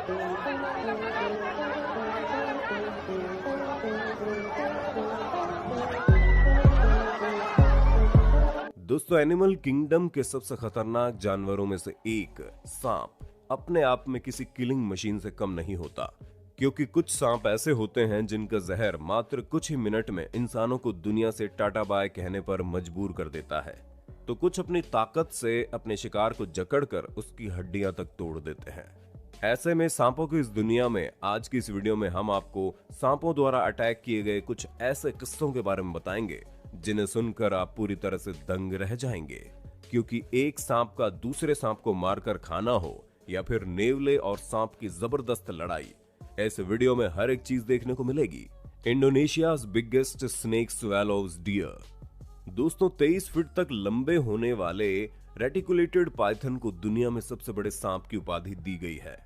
दोस्तों, animal kingdom के सबसे खतरनाक जानवरों में से एक सांप अपने आप में किसी किलिंग मशीन से कम नहीं होता, क्योंकि कुछ सांप ऐसे होते हैं जिनका जहर मात्र कुछ ही मिनट में इंसानों को दुनिया से टाटा बाय कहने पर मजबूर कर देता है, तो कुछ अपनी ताकत से अपने शिकार को जकड़कर उसकी हड्डियां तक तोड़ देते हैं। ऐसे में सांपों की इस दुनिया में आज की इस वीडियो में हम आपको सांपों द्वारा अटैक किए गए कुछ ऐसे किस्सों के बारे में बताएंगे जिन्हें सुनकर आप पूरी तरह से दंग रह जाएंगे, क्योंकि एक सांप का दूसरे सांप को मारकर खाना हो या फिर नेवले और सांप की जबरदस्त लड़ाई, ऐसे वीडियो में हर एक चीज देखने को मिलेगी। Indonesia's biggest snake swallows deer. दोस्तों, 23 फीट तक लंबे होने वाले रेटिकुलेटेड पाइथन को दुनिया में सबसे बड़े सांप की उपाधि दी गई है।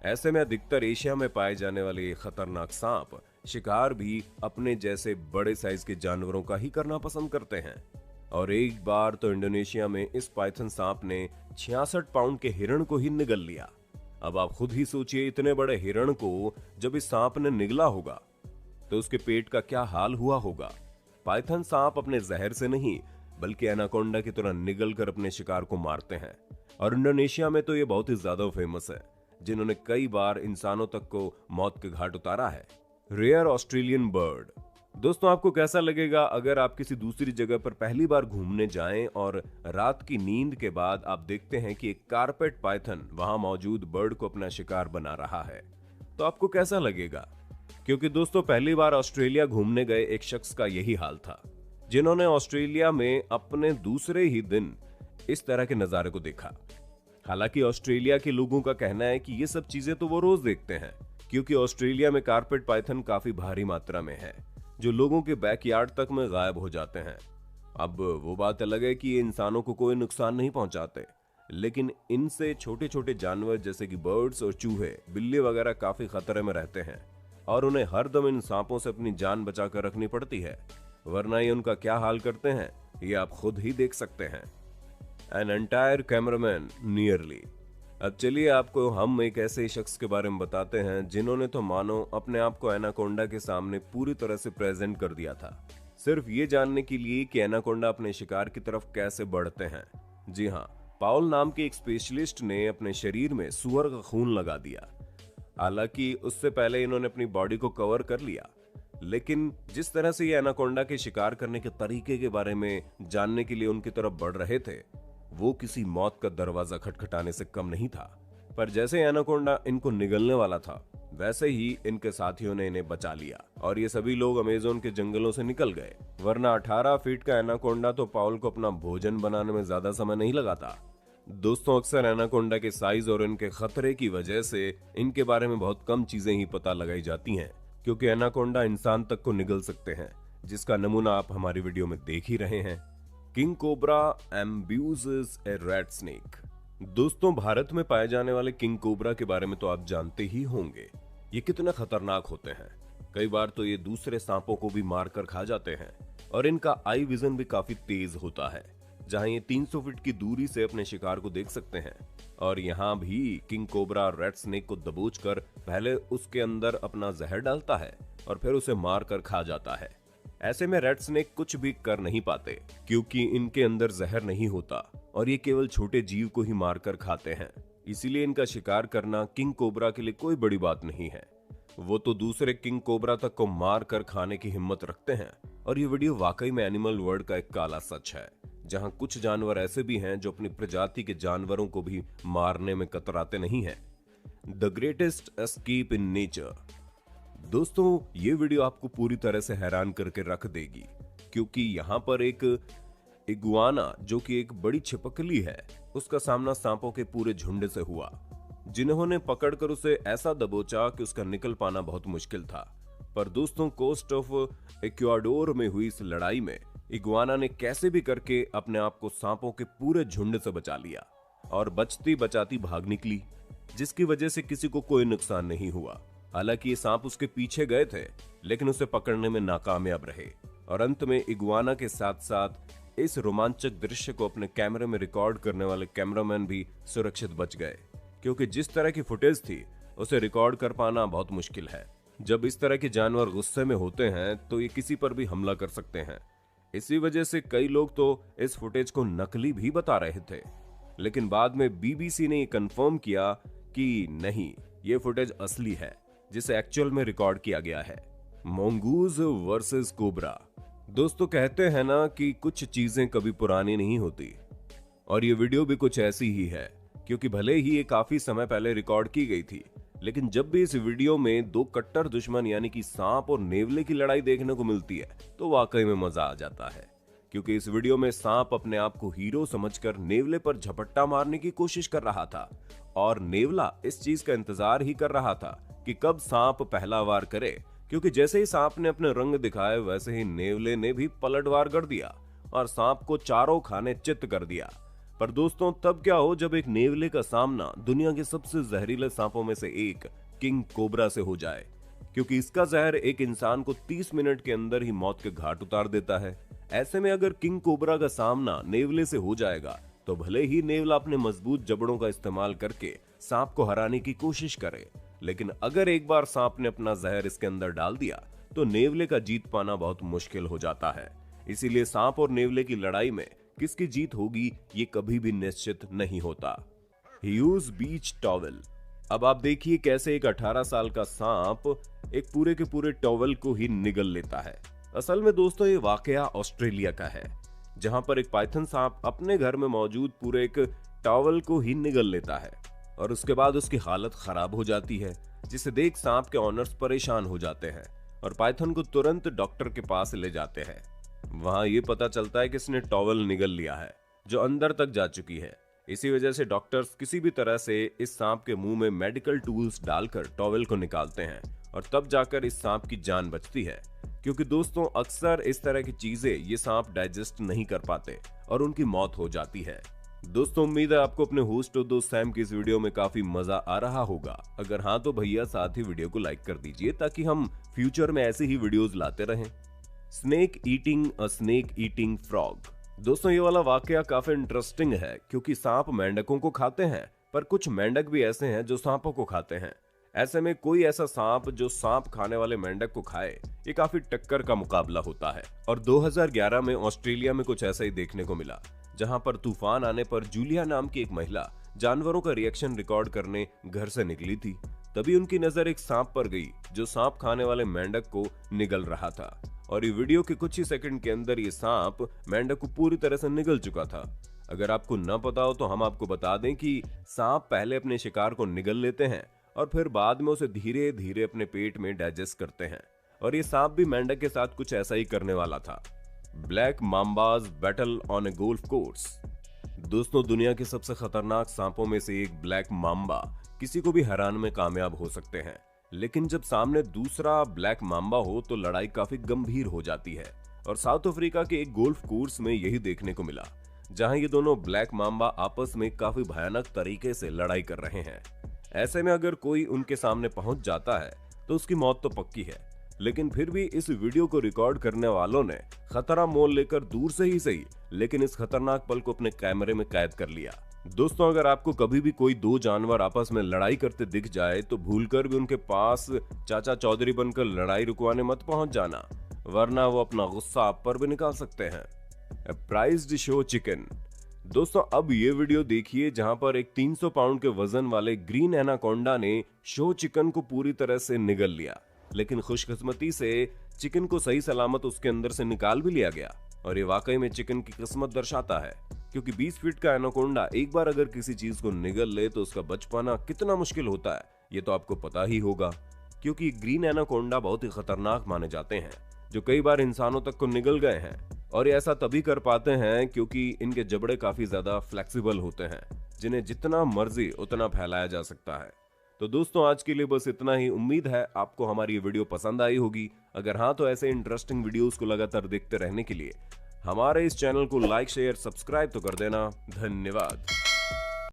ऐसे में अधिकतर एशिया में पाए जाने वाले ये खतरनाक सांप शिकार भी अपने जैसे बड़े साइज के जानवरों का ही करना पसंद करते हैं। और एक बार तो इंडोनेशिया में इस पाइथन सांप ने 66 पाउंड के हिरण को ही निगल लिया। अब आप खुद ही सोचिए, इतने बड़े हिरण को जब इस सांप ने निगला होगा तो उसके पेट का क्या हाल हुआ होगा। पाइथन सांप अपने जहर से नहीं बल्कि एनाकोंडा की तरह निगल कर अपने शिकार को मारते हैं, और इंडोनेशिया में तो ये बहुत ही ज्यादा फेमस है, जिन्होंने कई बार इंसानों तक को मौत के घाट उतारा है। Rare Australian bird. दोस्तों, आपको कैसा लगेगा अगर आप किसी दूसरी जगह पर पहली बार घूमने जाएं और रात की नींद के बाद आप देखते हैं कि एक कारपेट पाइथन वहां मौजूद बर्ड को अपना शिकार बना रहा है, तो आपको कैसा लगेगा? क्योंकि दोस्तों, पहली बार ऑस्ट्रेलिया घूमने गए एक शख्स का यही हाल था, जिन्होंने ऑस्ट्रेलिया में अपने दूसरे ही दिन इस तरह के नजारे को देखा। हालांकि ऑस्ट्रेलिया के लोगों का कहना है कि ये सब चीजें तो वो रोज देखते हैं, क्योंकि ऑस्ट्रेलिया में कारपेट पाइथन काफी भारी मात्रा में है, जो लोगों के बैकयार्ड तक में गायब हो जाते हैं। अब वो बात अलग है कि ये इंसानों को कोई नुकसान नहीं पहुंचाते, लेकिन इनसे छोटे छोटे जानवर जैसे कि बर्ड्स और चूहे, बिल्ली वगैरह काफी खतरे में रहते हैं, और उन्हें हर दम इन सांपों से अपनी जान बचाकर रखनी पड़ती है, वरना ये उनका क्या हाल करते हैं ये आप खुद ही देख सकते हैं। An entire cameraman nearly. अब चलिए आपको हम एक ऐसे शख्स के बारे में बताते हैं जिन्होंने तो मानो अपने आप को एनाकोंडा के सामने पूरी तरह से प्रेजेंट कर दिया था, सिर्फ ये जानने के लिए कि एनाकोंडा अपने शिकार की तरफ कैसे बढ़ते हैं। जी हाँ, पाउल नाम के एक स्पेशलिस्ट ने अपने शरीर में सुअर का खून लगा दिया। हालांकि उससे पहले इन्होंने अपनी बॉडी को कवर कर लिया, लेकिन जिस तरह से ये एनाकोंडा के शिकार करने के तरीके के बारे में जानने के लिए उनकी तरफ बढ़ रहे थे, वो किसी मौत का दरवाजा खटखटाने से कम नहीं था। पर जैसे एनाकोंडा इनको निगलने वाला था, वैसे ही इनके साथियों ने इन्हें बचा लिया और ये सभी लोग अमेज़न के जंगलों से निकल गए, वरना 18 फीट का एनाकोंडा तो पाउल को अपना भोजन बनाने में ज्यादा समय नहीं लगाता। दोस्तों, अक्सर एनाकोंडा के साइज और इनके खतरे की वजह से इनके बारे में बहुत कम चीजें ही पता लगाई जाती हैं, क्योंकि एनाकोंडा इंसान तक को निगल सकते हैं, जिसका नमूना आप हमारी वीडियो में देख ही रहे हैं। किंग कोबरा एम्ब्यूजेस ए रेड स्नेक। दोस्तों, भारत में पाए जाने वाले किंग कोबरा के बारे में तो आप जानते ही होंगे। ये कितने खतरनाक होते हैं। कई बार तो ये दूसरे सांपों को भी मारकर खा जाते हैं, और इनका आई विजन भी काफी तेज होता है, जहां ये 300 फीट की दूरी से अपने शिकार को देख सकते हैं। और यहाँ भी किंग कोबरा रेड स्नेक को दबोचकर पहले उसके अंदर अपना जहर डालता है और फिर उसे मार कर खा जाता है। ऐसे में रेड स्नेक कुछ भी कर नहीं पाते, क्योंकि इनके अंदर जहर नहीं होता और ये केवल छोटे जीव को ही मारकर खाते हैं। इसीलिए इनका शिकार करना किंग कोबरा के लिए कोई बड़ी बात नहीं है। वो तो दूसरे किंग कोबरा तक को मार कर खाने की हिम्मत रखते हैं। और ये वीडियो वाकई में एनिमल वर्ल्ड का एक काला सच है, जहां कुछ जानवर ऐसे भी हैं जो अपनी प्रजाति के जानवरों को भी मारने में कतराते नहीं हैं। The greatest escape in nature. दोस्तों, ये वीडियो आपको पूरी तरह से हैरान करके रख देगी, क्योंकि यहाँ पर एक इगुआना, जो कि एक बड़ी छिपकली है, उसका सामना सांपों के पूरे झुंड से हुआ, जिन्होंने पकड़कर उसे ऐसा दबोचा कि उसका निकल पाना बहुत मुश्किल था। पर दोस्तों, कोस्ट ऑफ इक्वाडोर में हुई इस लड़ाई में इगुआना ने कैसे भी करके अपने आप को सांपों के पूरे झुंड से बचा लिया और बचती बचाती भाग निकली, जिसकी वजह से किसी को कोई नुकसान नहीं हुआ। हालांकि ये सांप उसके पीछे गए थे, लेकिन उसे पकड़ने में नाकामयाब रहे, और अंत में इगुआना के साथ साथ इस रोमांचक दृश्य को अपने कैमरे में रिकॉर्ड करने वाले कैमरामैन भी सुरक्षित बच गए, क्योंकि जिस तरह की फुटेज थी उसे रिकॉर्ड कर पाना बहुत मुश्किल है। जब इस तरह के जानवर गुस्से में होते हैं तो ये किसी पर भी हमला कर सकते हैं। इसी वजह से कई लोग तो इस फुटेज को नकली भी बता रहे थे, लेकिन बाद में बीबीसी ने ये कंफर्म किया कि नहीं, ये फुटेज असली है जिसे एक्चुअल में रिकॉर्ड किया गया है। Mongoose versus cobra. दोस्तों, कहते हैं ना कि कुछ चीजें कभी पुरानी नहीं होती, और ये वीडियो भी कुछ ऐसी ही है, क्योंकि भले ही ये काफी समय पहले रिकॉर्ड की गई थी, लेकिन जब भी इस वीडियो में दो कट्टर दुश्मन यानी कि सांप और नेवले की लड़ाई देखने को मिलती है तो वाकई में मजा आ जाता है। क्योंकि इस वीडियो में सांप अपने आप को हीरो समझकर नेवले पर झपट्टा मारने की कोशिश कर रहा था, और नेवला इस चीज का इंतजार ही कर रहा था कि कब सांप पहला वार करे, क्योंकि जैसे ही सांप ने अपने रंग दिखाए वैसे ही नेवले ने भी पलटवार कर दिया और सांप को चारों खाने चित्त कर दिया। पर दोस्तों, तब क्या हो जब एक नेवले का सामना दुनिया के सबसे जहरीले सांपों में से एक किंग कोबरा से हो जाए, क्योंकि इसका जहर एक इंसान को 30 मिनट के अंदर ही मौत के घाट उतार देता है। ऐसे में अगर किंग कोबरा का सामना नेवले से हो जाएगा तो भले ही नेवला अपने मजबूत जबड़ों का इस्तेमाल करके सांप को हराने की कोशिश करे, लेकिन अगर एक बार सांप ने अपना जहर इसके अंदर डाल दिया तो नेवले का जीत पाना बहुत मुश्किल हो जाता है। इसीलिए सांप और नेवले की लड़ाई में किसकी जीत होगी ये कभी भी निश्चित नहीं होता। ह्यूज बीच टॉवेल। अब आप देखिए कैसे एक 18 साल का सांप एक पूरे के पूरे टॉवेल को ही निगल लेता है। असल में दोस्तों, ये वाकया ऑस्ट्रेलिया का है, जहां पर एक पाइथन सांप अपने घर में मौजूद पूरे एक टॉवेल को ही निगल लेता है और उसके बाद उसकी हालत खराब हो जाती है, जिसे देख सांप के ऑनर्स परेशान हो जाते हैं और पाइथन को तुरंत डॉक्टर के पास ले जाते हैं। वहां ये पता चलता है कि इसने टॉवेल निगल लिया है जो अंदर तक जा चुकी है। इसी वजह से डॉक्टर्स किसी भी तरह से इस सांप के मुंह में मेडिकल टूल्स डालकर टॉवेल को निकालते हैं और तब जाकर इस सांप की जान बचती है। क्योंकि दोस्तों, अक्सर इस तरह की चीजें ये सांप डाइजेस्ट नहीं कर पाते और उनकी मौत हो जाती है। दोस्तों, उम्मीद है आपको अपने होस्ट और दोस्त सैम की इस वीडियो में काफी मजा आ रहा होगा। अगर हाँ तो भैया साथ ही वीडियो को लाइक कर दीजिए ताकि हम फ्यूचर में ऐसे ही वीडियोस लाते रहें। Snake eating a snake eating frog. दोस्तों, ये वाला वाकया काफी इंटरेस्टिंग है, क्योंकि सांप मेंढकों को खाते हैं, पर कुछ मेंढक भी ऐसे हैं जो सांपों को खाते हैं। ऐसे में कोई ऐसा सांप जो सांप खाने वाले मेंढक को खाए, ये काफी टक्कर का मुकाबला होता है। और 2011 में ऑस्ट्रेलिया में कुछ ऐसा ही देखने को मिला, जहां पर तूफान आने पर जूलिया नाम की एक महिला जानवरों का रिएक्शन रिकॉर्ड करने घर से निकली थी। तभी उनकी नजर एक सांप पर गई जो सांप खाने वाले मेंढक को निगल रहा था, और ये वीडियो के कुछ ही सेकंड के अंदर ये सांप मेंढक को पूरी तरह से निगल चुका था। अगर आपको न पता हो तो हम आपको बता दें कि सांप पहले अपने शिकार को निगल लेते हैं और फिर बाद में उसे धीरे धीरे अपने पेट में डाइजेस्ट करते हैं, और ये सांप भी मेंढक के साथ कुछ ऐसा ही करने वाला था। Black mambas battle on a golf course. दोस्तों, दुनिया के सबसे खतरनाक सांपों में से एक ब्लैक माम्बा किसी को भी हराने में कामयाब हो सकते हैं, लेकिन जब सामने दूसरा ब्लैक माम्बा हो तो लड़ाई काफी गंभीर हो जाती है। और साउथ अफ्रीका के एक गोल्फ कोर्स में यही देखने को मिला, जहां ये दोनों ब्लैक माम्बा आपस में काफी भयानक तरीके से लड़ाई कर रहे हैं। ऐसे में अगर कोई उनके सामने पहुंच जाता है तो उसकी मौत तो पक्की है, लेकिन फिर भी इस वीडियो को रिकॉर्ड करने वालों ने खतरा मोल लेकर दूर से ही सही, लेकिन इस खतरनाक पल को अपने कैमरे में कैद कर लिया। दोस्तों, अगर आपको कभी भी कोई दो जानवर आपस में लड़ाई करते दिख जाए तो भूलकर भी उनके पास चाचा चौधरी बनकर लड़ाई रुकवाने मत पहुंच जाना, वरना वो अपना गुस्सा आप पर भी निकाल सकते हैं। Prized show chicken. दोस्तों, अब ये वीडियो देखिए जहां पर एक 300 पाउंड के वजन वाले ग्रीन एनाकोंडा ने शो चिकन को पूरी तरह से निगल लिया, लेकिन खुशकिस्मती से चिकन को सही सलामत उसके अंदर से निकाल भी लिया गया। और ये वाकई में चिकन की किस्मत दर्शाता है, क्योंकि 20 फीट का एनाकोंडा एक बार अगर किसी चीज को निगल ले तो उसका बच पाना कितना मुश्किल होता है ये तो आपको पता ही होगा। क्योंकि ग्रीन एनाकोंडा बहुत ही खतरनाक माने जाते हैं, जो कई बार इंसानों तक को निगल गए हैं, और ये ऐसा तभी कर पाते हैं क्योंकि इनके जबड़े काफी ज्यादा फ्लेक्सिबल होते हैं, जिन्हें जितना मर्जी उतना फैलाया जा सकता है। तो दोस्तों, आज के लिए बस इतना ही। उम्मीद है आपको हमारी ये वीडियो पसंद आई होगी। अगर हाँ तो ऐसे इंटरेस्टिंग वीडियोस को लगातार देखते रहने के लिए हमारे इस चैनल को लाइक शेयर सब्सक्राइब तो कर देना। धन्यवाद।